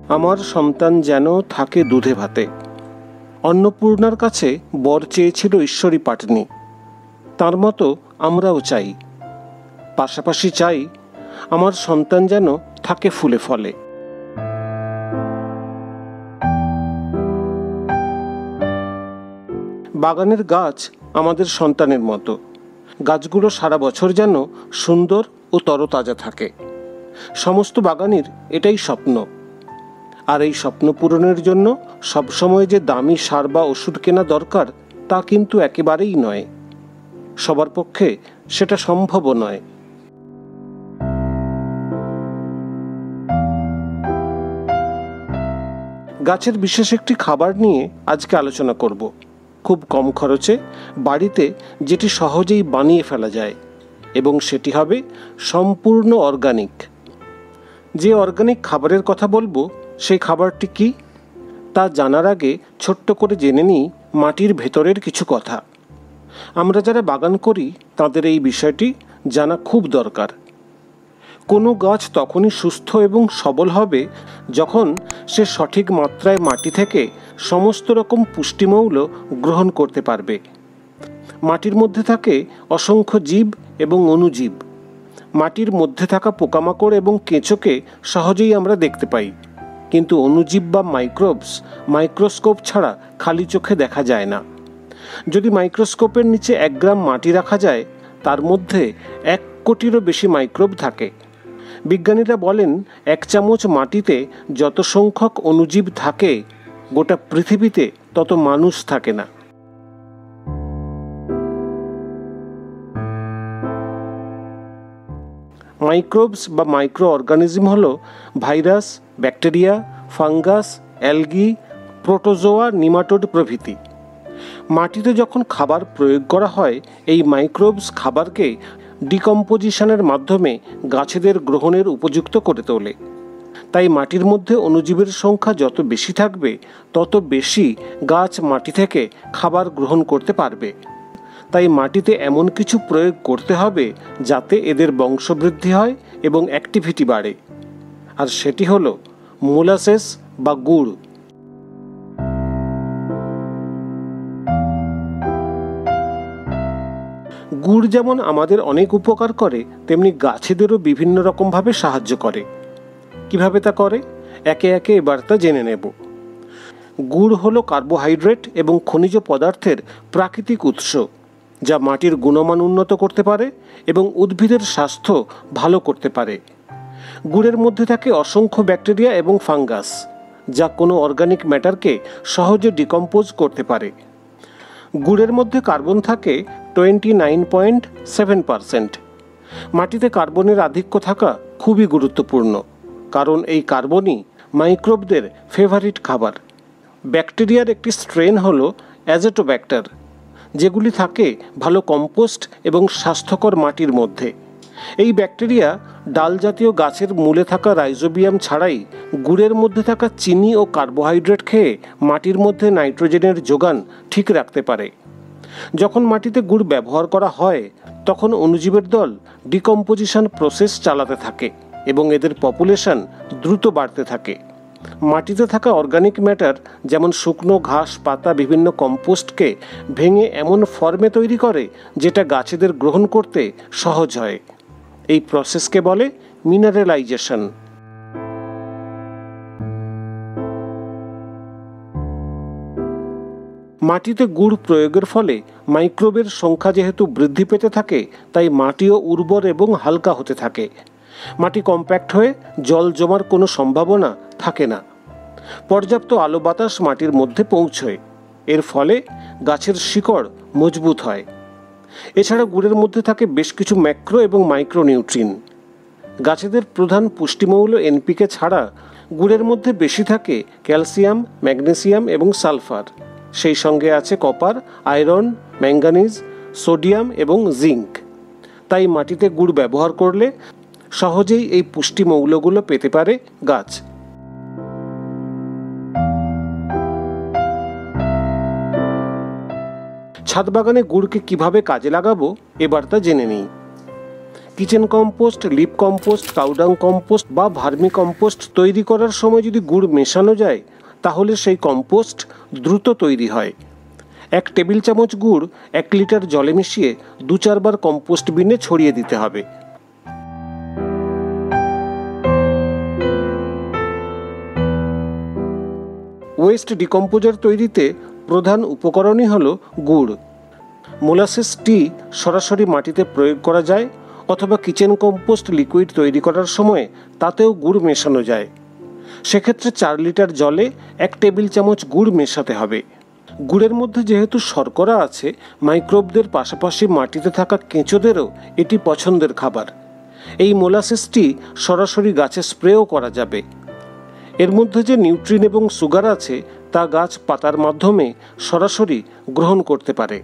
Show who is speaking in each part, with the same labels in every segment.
Speaker 1: আমার সন্তান যেন থাকে দুধে ভাতে। অন্নপূর্ণার কাছে বর চেয়েছিল ঈশ্বরী পাটনি। তার মতো আমরাও চাই, পাশাপাশি চাই আমার সন্তান যেন থাকে ফুলে ফলে। বাগানের গাছ আমাদের সন্তানের মতো। গাছগুলো সারা বছর যেন সুন্দর ও তরতাজা থাকে। সমস্ত বাগানির এটাই স্বপ্ন। আর এই স্বপ্ন পূরণের জন্য সবসময় যে দামি সার বা ওষুধ কেনা দরকার তা কিন্তু একেবারেই নয়। সবার পক্ষে সেটা সম্ভবও নয়। গাছের বিশেষ একটি খাবার নিয়ে আজকে আলোচনা করব। খুব কম খরচে বাড়িতে যেটি সহজেই বানিয়ে ফেলা যায়, এবং সেটি হবে সম্পূর্ণ অর্গানিক। যে অর্গানিক খাবারের কথা বলবো সেই খাবারটি কি তা জানার আগে ছোট্ট করে জেনে নিই মাটির ভেতরের কিছু কথা। আমরা যারা বাগান করি তাদের এই বিষয়টি জানা খুব দরকার। কোনো গাছ তখনই সুস্থ এবং সবল হবে যখন সে সঠিক মাত্রায় মাটি থেকে সমস্ত রকম পুষ্টিমৌল গ্রহণ করতে পারবে। মাটির মধ্যে থাকে অসংখ্য জীব এবং অণুজীব। মাটির মধ্যে থাকা পোকামাকড় এবং কেঁচোকে সহজেই আমরা দেখতে পাই, কিন্তু অণুজীব বা মাইক্রোবস মাইক্রোস্কোপ ছাড়া খালি চোখে দেখা যায় না। যদি মাইক্রোস্কোপের নিচে 1 গ্রাম মাটি রাখা যায়, তার মধ্যে 1 কোটিরও বেশি মাইক্রোব থাকে। বিজ্ঞানীরা বলেন 1 চামচ মাটিতে যত সংখ্যক অণুজীব থাকে, গোটা পৃথিবীতে তত মানুষ থাকে না। মাইক্রোবস বা মাইক্রো অর্গানিজম হলো virus, bacteria, fungus, algae, protozoa, nematode প্রভৃতি। মাটিতে যখন খাবার প্রয়োগ করা হয়, এই মাইক্রোবস খাবারকে ডিকম্পোজিশনের মাধ্যমে গাছেদের গ্রহণের উপযুক্ত করে তোলে। তাই মাটির মধ্যে অণুজীবের সংখ্যা যত বেশি থাকবে, তত বেশি গাছ মাটি থেকে খাবার গ্রহণ করতে পারবে। তাই মাটিতে এমন কিছু প্রয়োগ করতে হবে যাতে এদের বংশবৃদ্ধি হয় এবং অ্যাক্টিভিটি বাড়ে। আর সেটি হলো মোলাসেস বা গুড়। গুড় যেমন আমাদের অনেক উপকার করে, তেমনি গাছেদেরও বিভিন্ন রকমভাবে সাহায্য করে। কিভাবে তা করে একে একে এবার তা জেনে নেব। গুড় হলো কার্বোহাইড্রেট এবং খনিজ পদার্থের প্রাকৃতিক উৎস, যা মাটির গুণমান উন্নত করতে পারে এবং উদ্ভিদের স্বাস্থ্য ভালো করতে পারে। গুড়ের মধ্যে থাকে অসংখ্য ব্যাকটেরিয়া এবং ফাঙ্গাস, যা কোনো অর্গানিক ম্যাটারকে সহজে ডিকম্পোজ করতে পারে। গুড়ের মধ্যে কার্বন থাকে 29.7%। মাটিতে কার্বনের আধিক্য থাকা খুবই গুরুত্বপূর্ণ, কারণ এই কার্বনই মাইক্রোবদের ফেভারিট খাবার। ব্যাকটেরিয়ার একটি স্ট্রেন হলো অ্যাজেটোব্যাক্টার, যেগুলি থাকে ভালো কম্পোস্ট এবং স্বাস্থ্যকর মাটির মধ্যে। এই ব্যাকটেরিয়া ডাল জাতীয় গাছের মূলে থাকা রাইজোবিয়াম ছাড়াই গুড়ের মধ্যে থাকা চিনি ও কার্বোহাইড্রেট খেয়ে মাটির মধ্যে নাইট্রোজেনের যোগান ঠিক রাখতে পারে। যখন মাটিতে গুড় ব্যবহার করা হয়, তখন অণুজীবের দল ডিকম্পোজিশন প্রসেস চালাতে থাকে এবং এদের পপুলেশন দ্রুত বাড়তে থাকে। মাটিতে থাকা অর্গানিক ম্যাটার যেমন শুকনো ঘাস, পাতা, বিভিন্ন কম্পোস্টকে ভেঙে এমন ফর্মে তৈরি করে যেটা গাছেদের গ্রহণ করতে সহজ হয়। এই প্রসেসকে বলে মিনারেলাইজেশন। মাটিতে গুড় প্রয়োগের ফলে মাইক্রোবের সংখ্যা যেহেতু বৃদ্ধি পেতে থাকে, তাই মাটিও উর্বর এবং হালকা হতে থাকে। মাটি কম্প্যাক্ট হয়ে জল জমার কোনো সম্ভাবনা থাকে না। পর্যাপ্ত আলো বাতাস মাটির মধ্যে পৌঁছয়। এর ফলে গাছের শিকড় মজবুত হয়। এছাড়া গুড়ের মধ্যে থাকে বেশ কিছু ম্যাক্রো এবং মাইক্রো নিউট্রিন। গাছেদের প্রধান পুষ্টিমৌল এনপিকে ছাড়া গুড়ের মধ্যে বেশি থাকে ক্যালসিয়াম, ম্যাগনেসিয়াম এবং সালফার। সেই সঙ্গে আছে কপার, আয়রন, ম্যাঙ্গানিজ, সোডিয়াম এবং জিঙ্ক। তাই মাটিতে গুড় ব্যবহার করলে সহজেই এই পুষ্টিমৌলগুলো পেতে পারে গাছ। ছাদ বাগানে গুড়কে কিভাবে কাজে লাগাবো এবার তা জেনে নিই। Kitchen compost, lip compost, cow dung compost বা ভার্মি কম্পোস্ট তৈরি করার সময় যদি গুড় মেশানো যায় তাহলে সেই কম্পোস্ট দ্রুত তৈরি হয়। 1 টেবিল চামচ গুড় 1 লিটার জলে মিশিয়ে 2-4 বার কম্পোস্ট বিনে ছড়িয়ে দিতে হবে। ওয়েস্ট ডিকম্পোজার তৈরিতে প্রধান উপকরণই হলো গুড়। মোলাসেস টি সরাসরি মাটিতে প্রয়োগ করা যায় অথবা কিচেন কম্পোস্ট লিকুইড তৈরি করার সময় তাতেও গুড় মেশানো যায়। সেক্ষেত্রে 4 লিটার জলে 1 টেবিল চামচ গুড় মেশাতে হবে। গুড়ের মধ্যে যেহেতু শর্করা আছে, মাইক্রোবদের পাশাপাশি মাটিতে থাকা কেঁচোদেরও এটি পছন্দের খাবার। এই মোলাসেসটি সরাসরি গাছে স্প্রেও করা যাবে। এর মধ্যে যে নিউট্রিন এবং সুগার আছে তা গাছ পাতার মাধ্যমে সরাসরি গ্রহণ করতে পারে।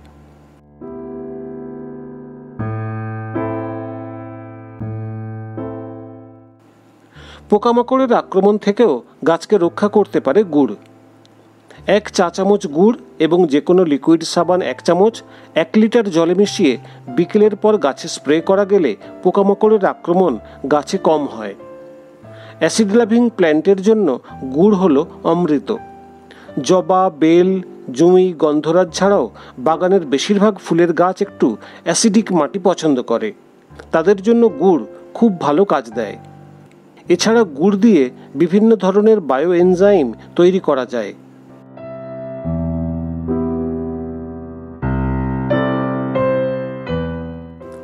Speaker 1: পোকামাকড়ের আক্রমণ থেকেও গাছকে রক্ষা করতে পারে গুড়। 1 চা চামচ গুড় এবং যে কোনো লিকুইড সাবান 1 চামচ 1 লিটার জলে মিশিয়ে বিকেলের পর গাছে স্প্রে করা গেলে পোকামাকড়ের আক্রমণ গাছে কম হয়। অ্যাসিড লাভিং প্ল্যান্টের জন্য গুড় হলো অমৃত। জবা, বেল, জুঁই, গন্ধরাজ ছাড়াও বাগানের বেশিরভাগ ফুলের গাছ একটু অ্যাসিডিক মাটি পছন্দ করে। তাদের জন্য গুড় খুব ভালো কাজ দেয়। এছাড়া গুড় দিয়ে বিভিন্ন ধরনের বায়ো এনজাইম তৈরি করা যায়।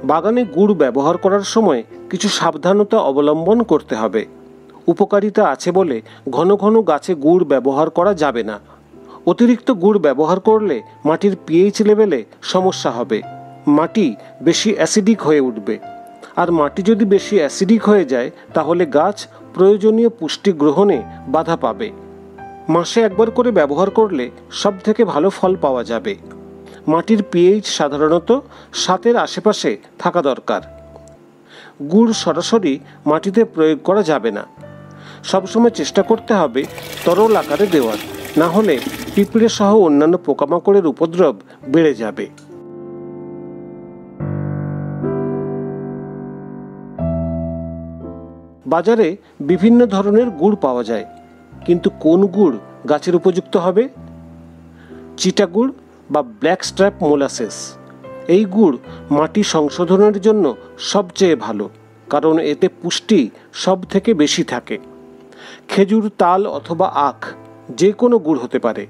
Speaker 1: বাগানে গুড় ব্যবহার করার সময় কিছু সাবধানতা অবলম্বন করতে হবে। উপকারিতা আছে বলে ঘন ঘন গাছে গুড় ব্যবহার করা যাবে না। অতিরিক্ত গুড় ব্যবহার করলে মাটির পিএইচ লেভেলে সমস্যা হবে, মাটি বেশি অ্যাসিডিক হয়ে উঠবে। আর মাটি যদি বেশি অ্যাসিডিক হয়ে যায় তাহলে গাছ প্রয়োজনীয় পুষ্টি গ্রহণে বাধা পাবে। মাসে একবার করে ব্যবহার করলে সব থেকে ভালো ফল পাওয়া যাবে। মাটির পিএইচ সাধারণত 7-এর আশেপাশে থাকা দরকার। গুড় সরাসরি মাটিতে প্রয়োগ করা যাবে না। সবসময় চেষ্টা করতে হবে তরল আকারে দেওয়ার, না হলে পিঁপড়ে সহ অন্যান্য পোকামাকড়ের উপদ্রব বেড়ে যাবে। বাজারে বিভিন্ন ধরনের গুড় পাওয়া যায়, কিন্তু কোন গুড় গাছের উপযুক্ত হবে? চিটাগুড় বা ব্ল্যাক স্ট্র্যাপ মোলাসেস, এই গুড় মাটি সংশোধনের জন্য সবচেয়ে ভালো, কারণ এতে পুষ্টি সব থেকে বেশি থাকে। খেজুর, তাল অথবা আখ যে কোনো গুড় হতে পারে।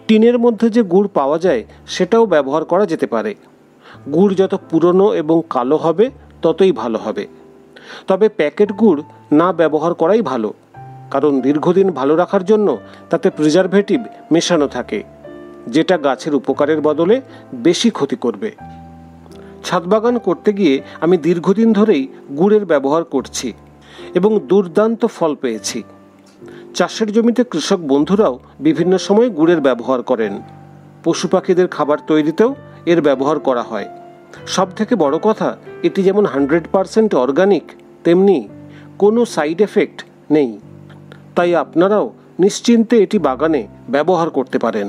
Speaker 1: টিনের মধ্যে যে গুড় পাওয়া যায় সেটাও ব্যবহার করা যেতে পারে। গুড় যত পুরনো এবং কালো হবে ততই ভালো হবে। তবে প্যাকেট গুড় না ব্যবহার করাই ভালো, কারণ দীর্ঘদিন ভালো রাখার জন্য তাতে প্রিজারভেটিভ মেশানো থাকে, যেটা গাছের উপকারের বদলে বেশি ক্ষতি করবে। ছাদ বাগান করতে গিয়ে আমি দীর্ঘদিন ধরেই গুড়ের ব্যবহার করছি এবং দুর্দান্ত ফল পেয়েছি। চাষের জমিতে কৃষক বন্ধুরাও বিভিন্ন সময় গুড়ের ব্যবহার করেন। পশু পাখিদের খাবার তৈরিতেও এর ব্যবহার করা হয়। সব থেকে বড় কথা, এটি যেমন 100% অর্গানিক, তেমনি কোনো সাইড এফেক্ট নেই। তাই আপনারাও নিশ্চিন্তে এটি বাগানে ব্যবহার করতে পারেন।